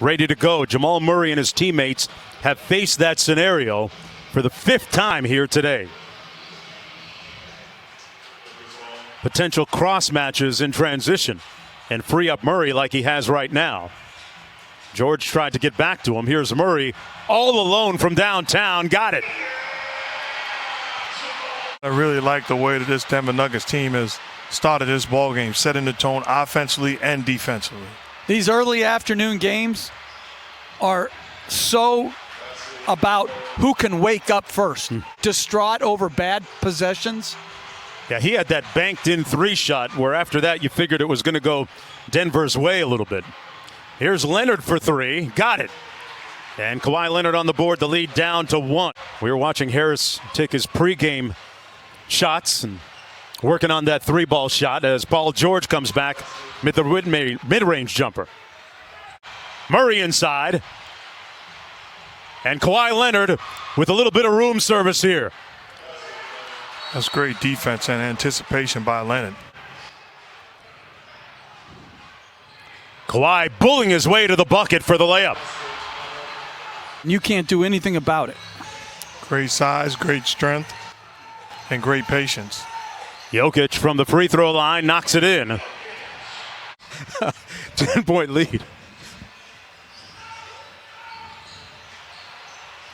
ready to go. Jamal Murray and his teammates have faced that scenario for the 5th time here today. Potential cross matches in transition and free up Murray like he has right now. George tried to get back to him. Here's Murray all alone from downtown. Got it. I really like the way that this Denver Nuggets team has started this ball game, setting the tone offensively and defensively. These early afternoon games are so about who can wake up first. Distraught over bad possessions. Yeah, he had that banked in 3 shot where after that you figured it was going to go Denver's way a little bit. Here's Leonard for 3. Got it. And Kawhi Leonard on the board, the lead down to 1. We were watching Harris take his pregame shots and working on that 3-ball shot as Paul George comes back with the mid-range jumper. Murray inside. And Kawhi Leonard with a little bit of room service here. That's great defense and anticipation by Leonard. Kawhi bullying his way to the bucket for the layup. You can't do anything about it. Great size, great strength, and great patience. Jokic from the free throw line knocks it in. 10-point lead.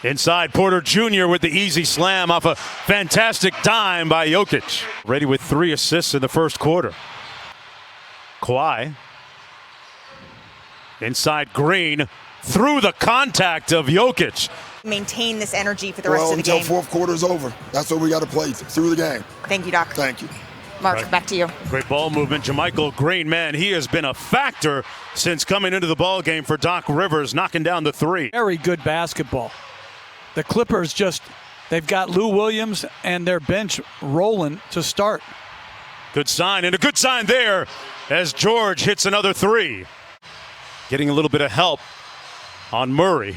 Inside, Porter Jr. with the easy slam off a fantastic dime by Jokic. Ready with 3 assists in the first quarter. Kawhi. Inside Green. Through the contact of Jokic. Maintain this energy for the rest of the until game. Fourth quarter is over. That's what we got to play through the game. Thank you, Doc. Thank you. Mark, back to you. Great ball movement. JaMychal Green, man, he has been a factor since coming into the ball game for Doc Rivers, knocking down the 3. Very good basketball. The Clippers they've got Lou Williams and their bench rolling to start. Good sign, and a good sign there as George hits another 3. Getting a little bit of help on Murray.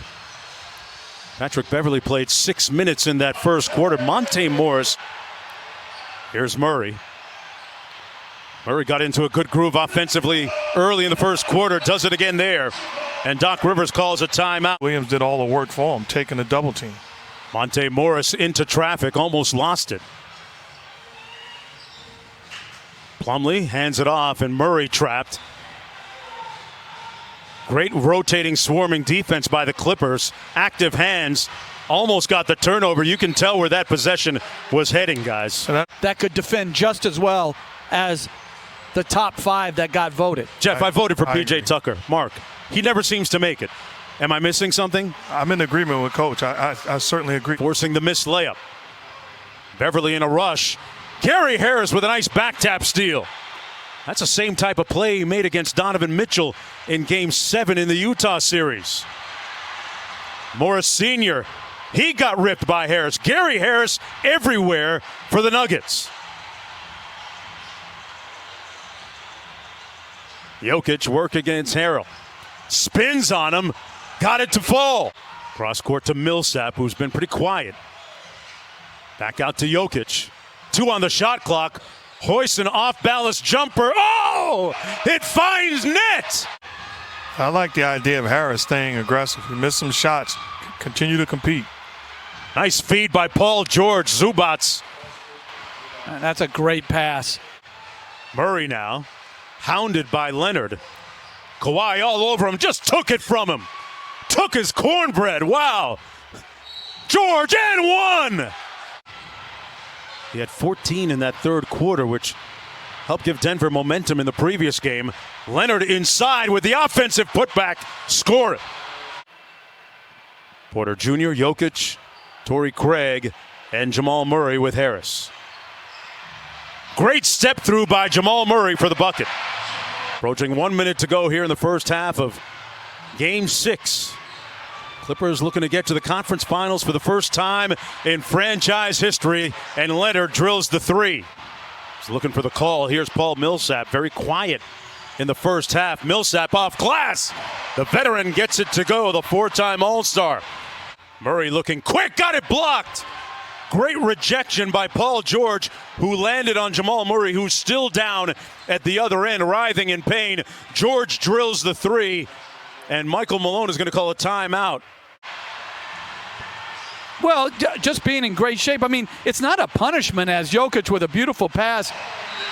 Patrick Beverley played 6 minutes in that first quarter. Monte Morris. Here's Murray. Murray got into a good groove offensively early in the first quarter. Does it again there. And Doc Rivers calls a timeout. Williams did all the work for him, taking the double team. Monte Morris into traffic, almost lost it. Plumlee hands it off, and Murray trapped. Great rotating, swarming defense by the Clippers. Active hands. Almost got the turnover. You can tell where that possession was heading, guys. That could defend just as well as the top 5 that got voted. Jeff, I voted for P.J. agree. Tucker. Mark, he never seems to make it. Am I missing something? I'm in agreement with Coach. I certainly agree. Forcing the missed layup. Beverley in a rush. Gary Harris with a nice back tap steal. That's the same type of play he made against Donovan Mitchell in Game 7 in the Utah series. Morris Sr., he got ripped by Harris. Gary Harris everywhere for the Nuggets. Jokic work against Harrell. Spins on him. Got it to fall. Cross court to Millsap, who's been pretty quiet. Back out to Jokic. 2 on the shot clock. Hoists an off-balance jumper. Oh! It finds net! I like the idea of Harris staying aggressive. He missed some shots. Continue to compete. Nice feed by Paul George. Zubats. And that's a great pass. Murray now. Hounded by Leonard. Kawhi all over him. Just took it from him. Took his cornbread. Wow. George and 1! He had 14 in that third quarter, which helped give Denver momentum in the previous game. Leonard inside with the offensive putback. Score it. Porter Jr., Jokic, Torrey Craig, and Jamal Murray with Harris. Great step through by Jamal Murray for the bucket. Approaching 1 minute to go here in the first half of Game 6. Clippers looking to get to the conference finals for the first time in franchise history, and Leonard drills the 3. He's looking for the call. Here's Paul Millsap, very quiet in the first half. Millsap off glass. The veteran gets it to go, the 4-time All-Star. Murray looking quick, got it blocked. Great rejection by Paul George, who landed on Jamal Murray, who's still down at the other end, writhing in pain. George drills the 3. and Michael Malone is going to call a timeout. Well, just being in great shape. I mean, it's not a punishment as Jokic with a beautiful pass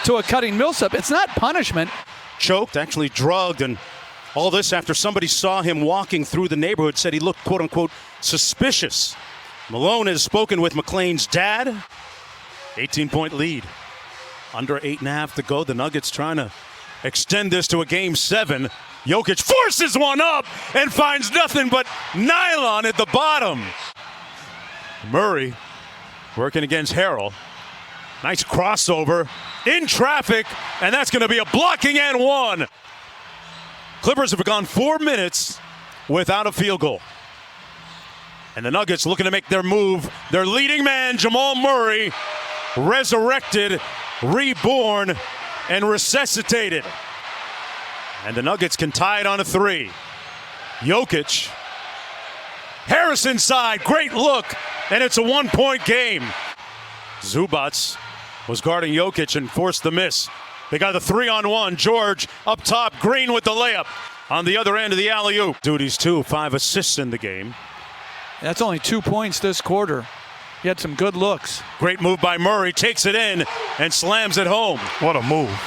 to a cutting Millsap. It's not punishment. Choked, actually drugged, and all this after somebody saw him walking through the neighborhood, said he looked, quote-unquote, suspicious. Malone has spoken with McClain's dad. 18-point lead. Under 8.5 to go. The Nuggets trying to extend this to a Game 7. Jokic forces one up and finds nothing but nylon at the bottom. Murray working against Harrell. Nice crossover in traffic, and that's going to be a blocking and one. Clippers have gone 4 minutes without a field goal. And the Nuggets looking to make their move. Their leading man, Jamal Murray, resurrected, reborn, and resuscitated. And the Nuggets can tie it on a 3. Jokic. Harris inside, great look, and it's a 1-point game. Zubac was guarding Jokic and forced the miss. They got the 3-on-1. George up top, Green with the layup on the other end of the alley-oop. Duties too, 5 assists in the game. That's only 2 points this quarter. He had some good looks. Great move by Murray, takes it in and slams it home. What a move.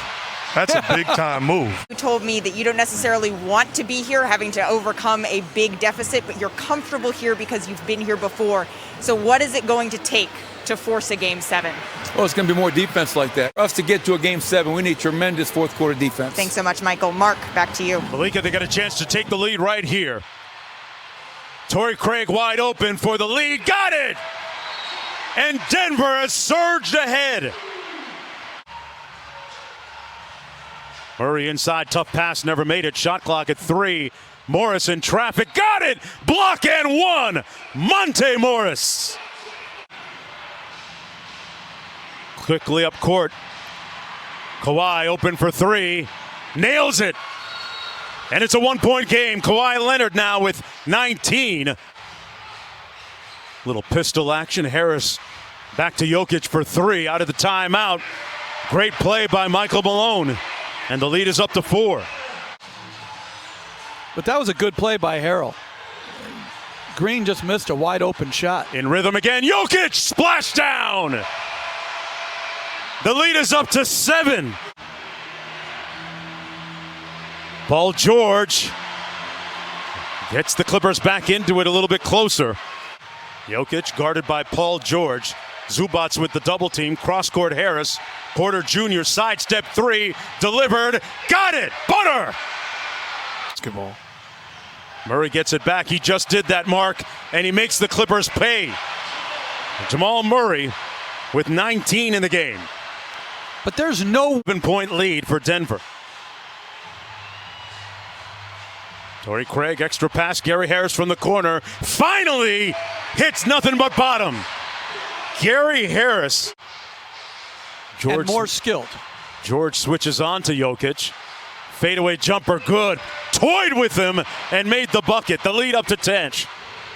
That's a big-time move. You told me that you don't necessarily want to be here, having to overcome a big deficit, but you're comfortable here because you've been here before. So what is it going to take to force a Game 7? Well, it's going to be more defense like that. For us to get to a Game 7, we need tremendous fourth-quarter defense. Thanks so much, Michael. Mark, back to you. Malika, they got a chance to take the lead right here. Torrey Craig wide open for the lead. Got it! And Denver has surged ahead. Murray inside, tough pass, never made it. Shot clock at 3. Morris in traffic, got it! Block and one! Monte Morris. Quickly up court. Kawhi open for 3. Nails it. And it's a 1-point game. Kawhi Leonard now with 19. Little pistol action. Harris back to Jokic for 3 out of the timeout. Great play by Michael Malone. And the lead is up to 4. But that was a good play by Harrell. Green just missed a wide open shot. In rhythm again. Jokic splashdown. The lead is up to 7. Paul George gets the Clippers back into it a little bit closer. Jokic guarded by Paul George. Zubac with the double team. Cross-court Harris. Porter Jr. sidestep 3. Delivered. Got it. Butter. Basketball. Murray gets it back. He just did that, Mark. And he makes the Clippers pay. Jamal Murray with 19 in the game. But there's no 7-point lead for Denver. Torrey Craig, extra pass. Gary Harris from the corner. Finally hits nothing but bottom. Gary Harris. and more skilled. George switches on to Jokic. Fadeaway jumper, good. Toyed with him and made the bucket. The lead up to 10.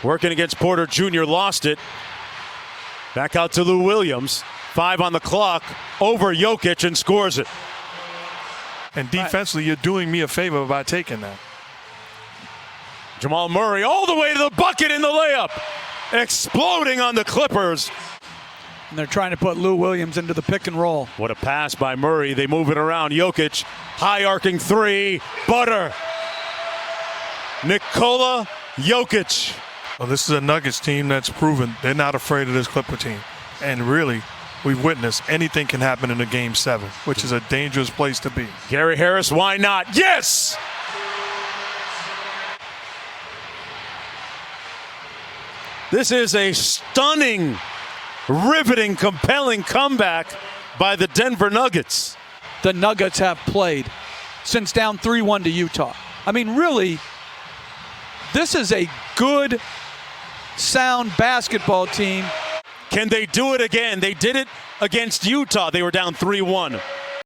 Working against Porter Jr., lost it. Back out to Lou Williams. 5 on the clock. Over Jokic and scores it. And defensively, you're doing me a favor by taking that. Jamal Murray all the way to the bucket in the layup. Exploding on the Clippers. And they're trying to put Lou Williams into the pick and roll. What a pass by Murray. They move it around. Jokic, high arcing 3. Butter. Nikola Jokic. Well, this is a Nuggets team that's proven they're not afraid of this Clipper team. And really, we've witnessed anything can happen in a Game 7, which is a dangerous place to be. Gary Harris, why not? Yes! This is a stunning, riveting, compelling comeback by the Denver Nuggets. The Nuggets have played since down 3-1 to Utah. I mean, really, this is a good, sound basketball team. Can they do it again? They did it against Utah. They were down 3-1.